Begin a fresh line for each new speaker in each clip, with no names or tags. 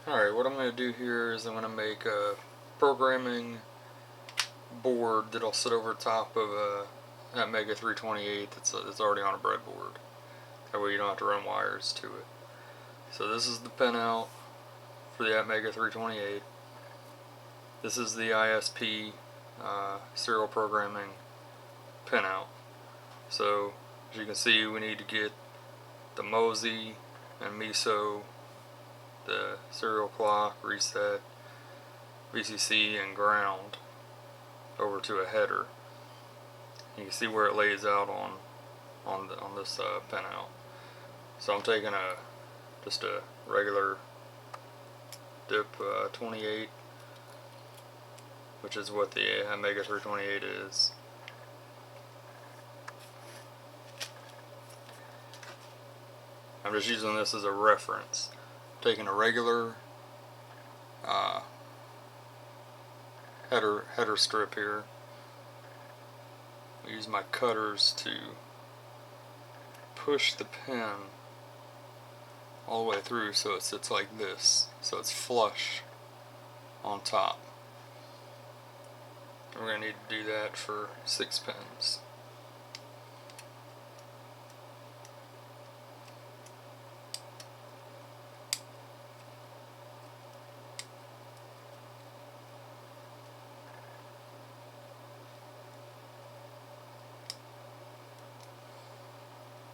Alright, what I'm going to do here is I'm going to make a programming board that'll sit over top of a Atmega 328 that's already on a breadboard. That way you don't have to run wires to it. So this is the pinout for the Atmega 328. This is the ISP serial programming pinout. So as you can see, we need to get the MOSI and MISO, the serial clock, reset, VCC, and ground over to a header. You can see where it lays out on this pinout. So I'm taking just a regular dip 28, which is what the Atmega 328 is. I'm just using this as a reference. I'm taking a regular header strip here. I use my cutters to push the pin all the way through so it sits like this, so it's flush on top. And we're going to need to do that for 6 pins.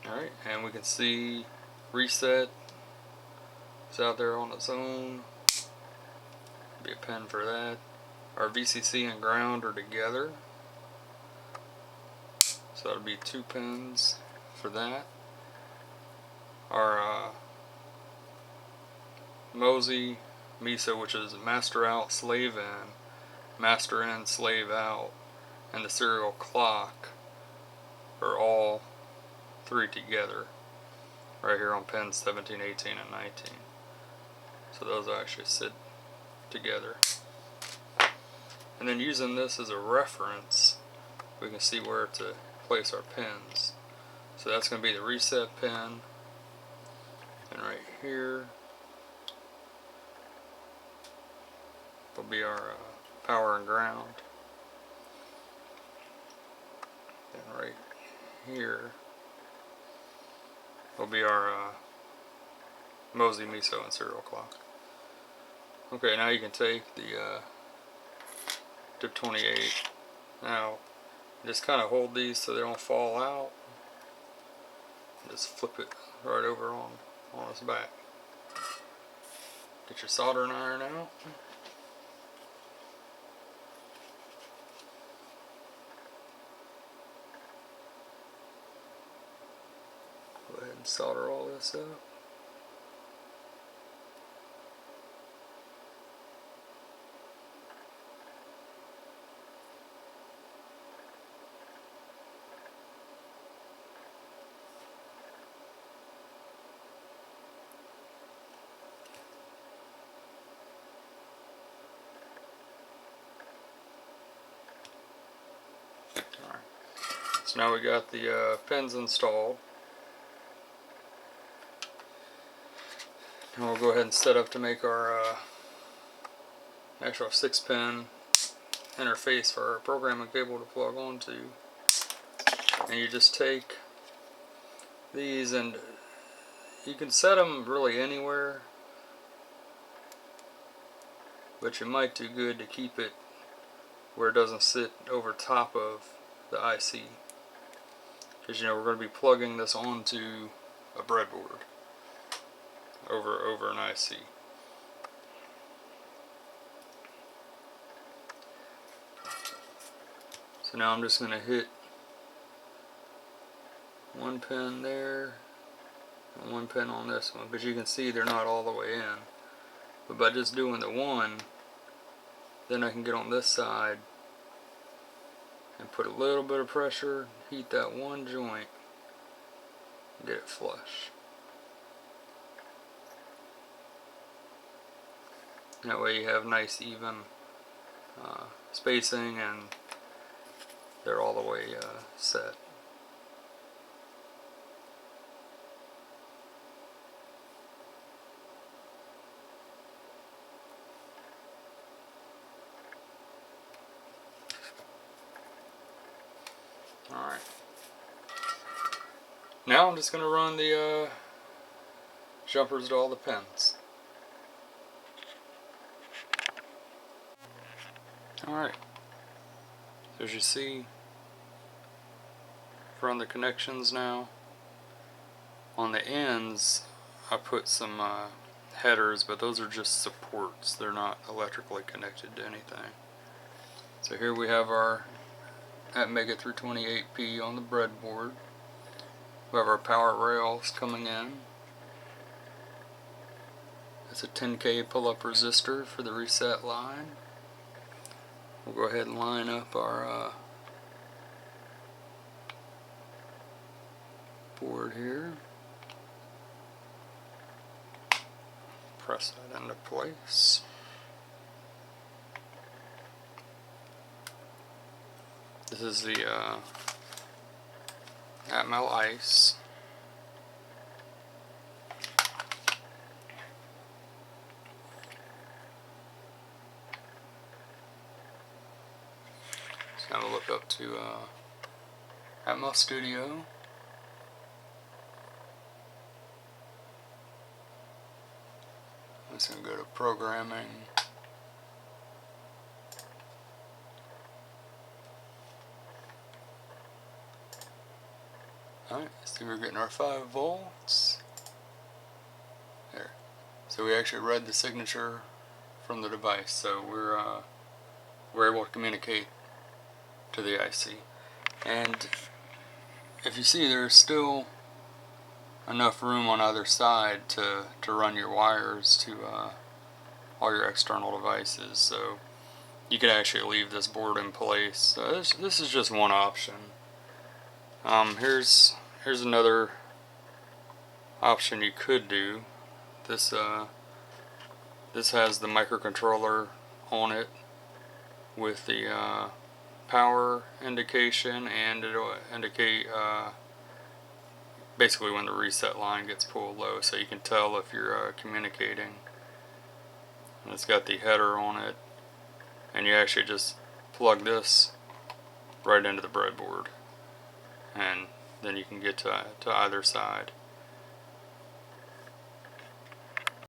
Alright, and we can see reset is out there on its own. Be a pin for that. Our VCC and ground are together, so that'll be 2 pins for that. Our MOSI, MISO, which is master out, slave in, master in, slave out, and the serial clock are all 3 together right here on pins 17, 18, and 19. So those actually sit together. And then using this as a reference, we can see where to place our pins. So that's going to be the reset pin, and right here will be our power and ground, and right here will be our MOSI, MISO, and serial clock. Okay, now you can take the dip 28. Now just kind of hold these so they don't fall out. Just flip it right over on its back. Get your soldering iron out. Go ahead and solder all this up. Alright, so now we got the pins installed. And we'll go ahead and set up to make our actual 6-pin interface for our programming cable to plug onto. And you just take these, and you can set them really anywhere, but you might do good to keep it where it doesn't sit over top of the IC, because you know we're going to be plugging this onto a breadboard over an IC. So now I'm just going to hit 1 pin there and 1 pin on this one, because you can see they're not all the way in. But by just doing the one, then I can get on this side and put a little bit of pressure, heat that one joint, and get it flush. That way you have nice even spacing, and they're all the way set. Alright. Now I'm just going to run the jumpers to all the pins. Alright. As you see, run the connections now. On the ends, I put some headers, but those are just supports. They're not electrically connected to anything. So here we have our Atmega 328P on the breadboard. We have our power rails coming in. It's a 10K pull-up resistor for the reset line. We'll go ahead and line up our board here. Press that into place. This is the Atmel Ice. So now we'll look up to Atmel Studio. I'm just going to go to programming. Alright, see we're getting our 5 volts. There. So we actually read the signature from the device, so we're able to communicate to the IC. And if you see, there's still enough room on either side to run your wires to all your external devices, so you could actually leave this board in place. So this is just one option. Here's another option you could do. This has the microcontroller on it with the power indication, and it'll indicate basically when the reset line gets pulled low, so you can tell if you're communicating. And it's got the header on it, and you actually just plug this right into the breadboard, and then you can get to either side.